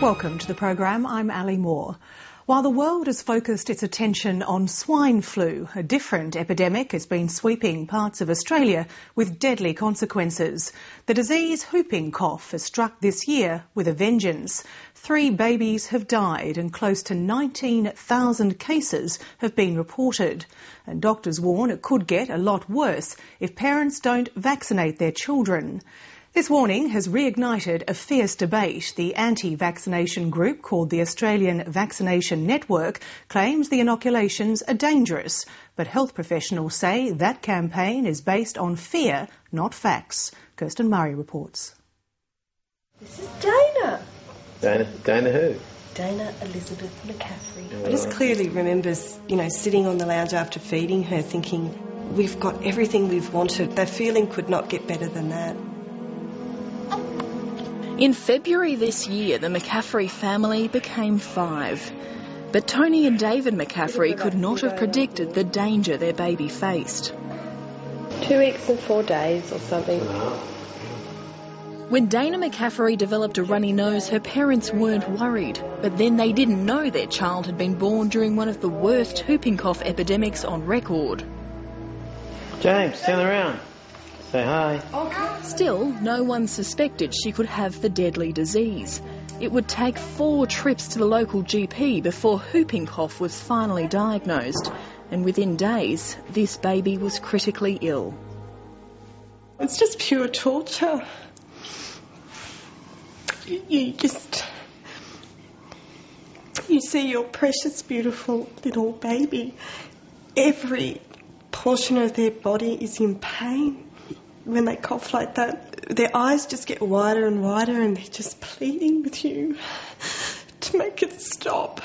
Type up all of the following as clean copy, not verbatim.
Welcome to the program. I'm Ali Moore. While the world has focused its attention on swine flu, a different epidemic has been sweeping parts of Australia with deadly consequences. The disease whooping cough has struck this year with a vengeance. 3 babies have died and close to 19,000 cases have been reported. And doctors warn it could get a lot worse if parents don't vaccinate their children. This warning has reignited a fierce debate. The anti-vaccination group called the Australian Vaccination Network claims the inoculations are dangerous, but health professionals say that campaign is based on fear, not facts. Kirsten Murray reports. This is Dana. Dana who? Dana Elizabeth McCaffrey. I just clearly remember, sitting on the lounge after feeding her thinking, we've got everything we've wanted. That feeling could not get better than that. In February this year, the McCaffrey family became 5. But Tony and David McCaffrey could not have predicted the danger their baby faced. 2 weeks and 4 days or something. When Dana McCaffrey developed a runny nose, her parents weren't worried. But then they didn't know their child had been born during one of the worst whooping cough epidemics on record. James, turn around. Say hi. Still, no one suspected she could have the deadly disease. It would take 4 trips to the local GP before whooping cough was finally diagnosed. And within days, this baby was critically ill. It's just pure torture. You see your precious, beautiful little baby. Every portion of their body is in pain. When they cough like that, their eyes just get wider and wider and they're just pleading with you to make it stop.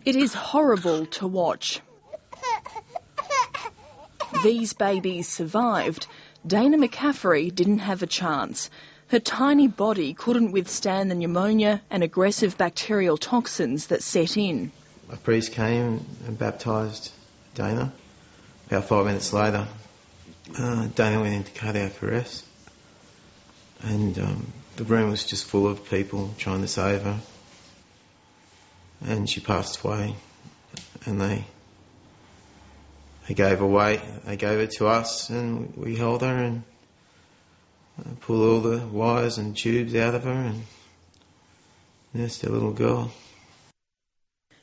It is horrible to watch. These babies survived. Dana McCaffrey didn't have a chance. Her tiny body couldn't withstand the pneumonia and aggressive bacterial toxins that set in. A priest came and baptised Dana. About 5 minutes later, Dana went into cardiac arrest, and the room was just full of people trying to save her. And she passed away, and they gave her to us, and we held her and pulled all the wires and tubes out of her, and nursed her little girl.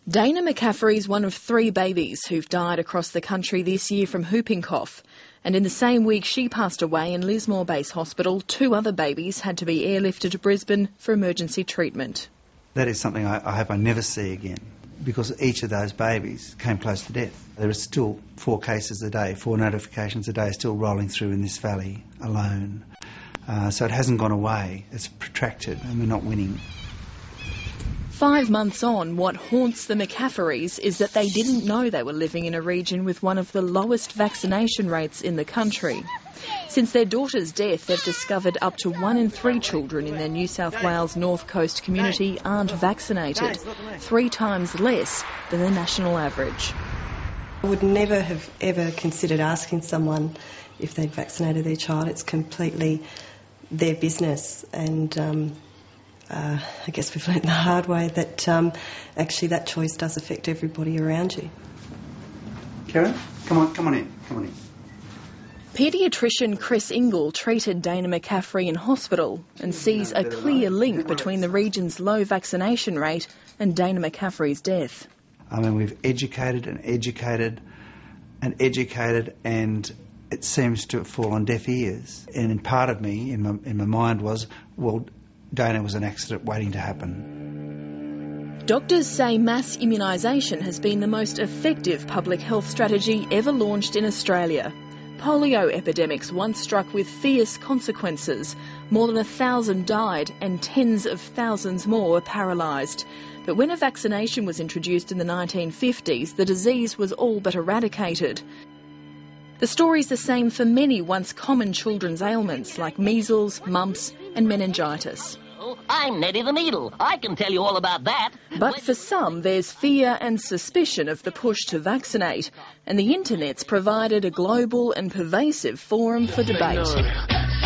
Dana McCaffrey's one of 3 babies who've died across the country this year from whooping cough. And in the same week she passed away in Lismore Base Hospital, 2 other babies had to be airlifted to Brisbane for emergency treatment. That is something I hope I never see again, because each of those babies came close to death. There are still 4 cases a day, 4 notifications a day still rolling through in this valley alone. So it hasn't gone away, it's protracted and we're not winning. 5 months on, what haunts the McCaffreys is that they didn't know they were living in a region with one of the lowest vaccination rates in the country. Since their daughter's death, they've discovered up to 1 in 3 children in their New South Wales North Coast community aren't vaccinated, 3 times less than the national average. I would never have ever considered asking someone if they'd vaccinated their child. It's completely their business, and I guess we've learned the hard way that actually that choice does affect everybody around you. Karen, come on in. Paediatrician Chris Ingle treated Dana McCaffrey in hospital and sees a clear link between the region's low vaccination rate and Dana McCaffrey's death. I mean, we've educated, and it seems to fall on deaf ears. And in part of me, in my mind was, well, Dana was an accident waiting to happen. Doctors say mass immunisation has been the most effective public health strategy ever launched in Australia. Polio epidemics once struck with fierce consequences. More than 1,000 died and tens of thousands more were paralysed. But when a vaccination was introduced in the 1950s, the disease was all but eradicated. The story's the same for many once common children's ailments like measles, mumps and meningitis. I'm Neddy the Needle. I can tell you all about that. But for some, there's fear and suspicion of the push to vaccinate, and the internet's provided a global and pervasive forum for debate.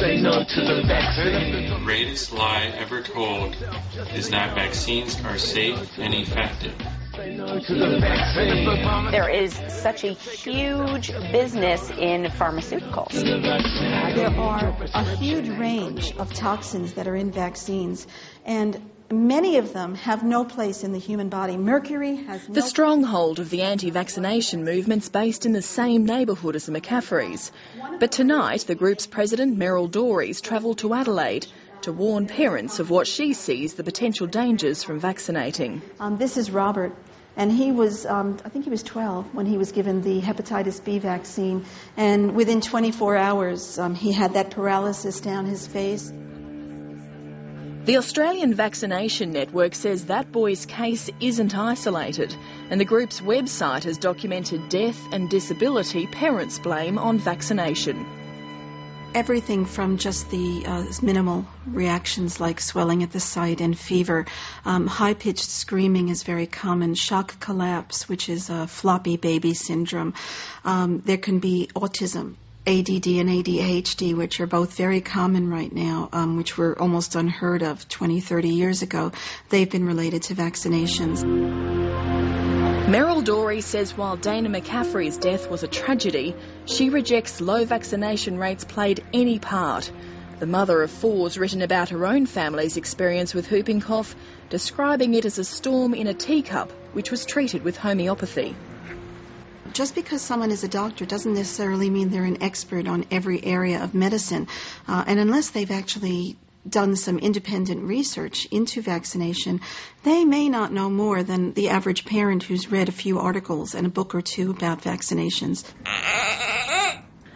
Say no to the vaccine. The greatest lie ever told is that vaccines are safe and effective. There is such a huge business in pharmaceuticals. There are a huge range of toxins that are in vaccines, and many of them have no place in the human body. Mercury has no... The stronghold of the anti-vaccination movement's based in the same neighbourhood as the McCaffreys. But tonight, the group's president, Meryl Dorey, travelled to Adelaide to warn parents of what she sees the potential dangers from vaccinating. This is Robert, and he was, I think he was 12 when he was given the hepatitis B vaccine, and within 24 hours he had that paralysis down his face. The Australian Vaccination Network says that boy's case isn't isolated, and the group's website has documented death and disability parents blame on vaccination. Everything from just the minimal reactions like swelling at the site and fever. High-pitched screaming is very common. Shock collapse, which is a floppy baby syndrome. There can be autism, ADD and ADHD, which are both very common right now, which were almost unheard of 20, 30 years ago. They've been related to vaccinations. Meryl Dorey says while Dana McCaffrey's death was a tragedy, she rejects low vaccination rates played any part. The mother of four's written about her own family's experience with whooping cough, describing it as a storm in a teacup, which was treated with homeopathy. Just because someone is a doctor doesn't necessarily mean they're an expert on every area of medicine. And unless they've actually done some independent research into vaccination, they may not know more than the average parent who's read a few articles and a book or two about vaccinations.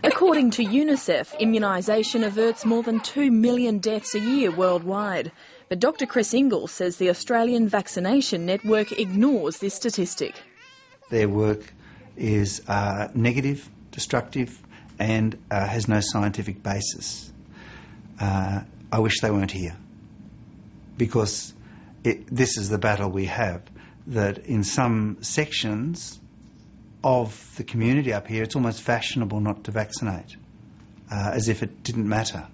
According to UNICEF, immunisation averts more than 2 million deaths a year worldwide. But Dr Chris Ingle says the Australian Vaccination Network ignores this statistic. Their work is negative, destructive, and has no scientific basis. I wish they weren't here, because this is the battle we have, that in some sections of the community up here it's almost fashionable not to vaccinate, as if it didn't matter.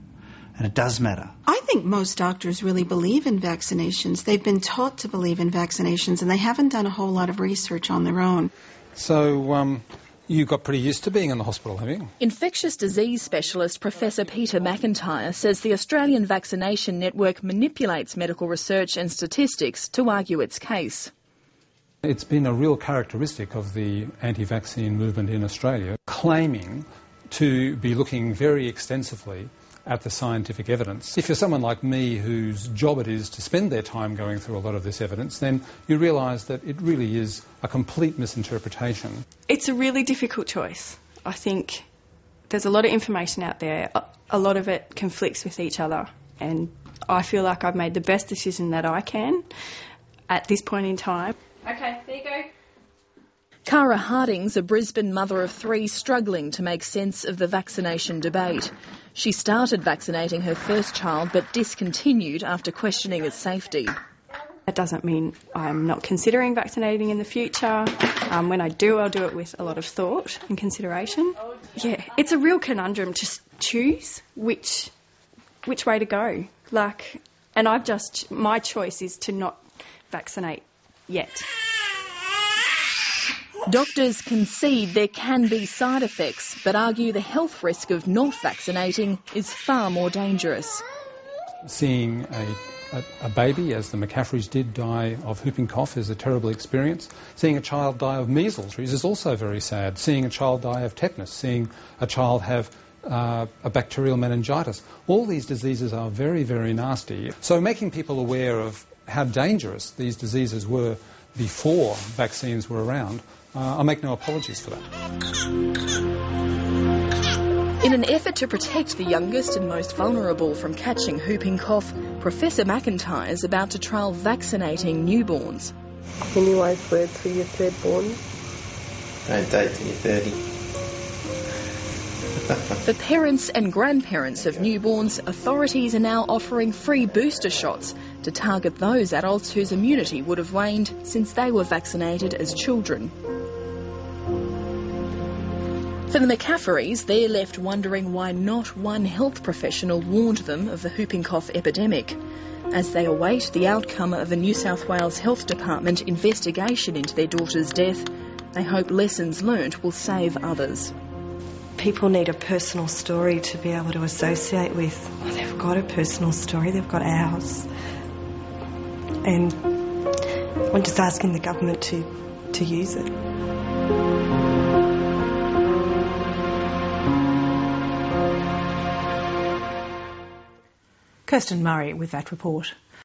And it does matter. I think most doctors really believe in vaccinations. They've been taught to believe in vaccinations, and they haven't done a whole lot of research on their own. So, you got pretty used to being in the hospital, have you? Infectious disease specialist Professor Peter McIntyre says the Australian Vaccination Network manipulates medical research and statistics to argue its case. It's been a real characteristic of the anti-vaccine movement in Australia, claiming to be looking very extensively at the scientific evidence. If you're someone like me whose job it is to spend their time going through a lot of this evidence, then you realise that it really is a complete misinterpretation. It's a really difficult choice. I think there's a lot of information out there. A lot of it conflicts with each other, and I feel like I've made the best decision that I can at this point in time. Okay, there you go. Cara Harding's a Brisbane mother of 3 struggling to make sense of the vaccination debate. She started vaccinating her first child but discontinued after questioning its safety. That doesn't mean I'm not considering vaccinating in the future. When I do, I'll do it with a lot of thought and consideration. Yeah, it's a real conundrum to choose which way to go. And my choice is to not vaccinate yet. Doctors concede there can be side effects, but argue the health risk of not vaccinating is far more dangerous. Seeing a baby, as the McCaffreys did, die of whooping cough is a terrible experience. Seeing a child die of measles is also very sad. Seeing a child die of tetanus, seeing a child have a bacterial meningitis. All these diseases are very, very nasty. So making people aware of how dangerous these diseases were before vaccines were around, I make no apologies for that. In an effort to protect the youngest and most vulnerable from catching whooping cough, Professor McIntyre is about to trial vaccinating newborns. Any wise words for your third born? Don't date till you're 30. For parents and grandparents of newborns, authorities are now offering free booster shots to target those adults whose immunity would have waned since they were vaccinated as children. For the McCafferys, they're left wondering why not one health professional warned them of the whooping cough epidemic. As they await the outcome of a New South Wales Health Department investigation into their daughter's death, they hope lessons learnt will save others. People need a personal story to be able to associate with. Well, they've got a personal story, they've got ours. And I'm just asking the government to use it. Kirsten Murray with that report.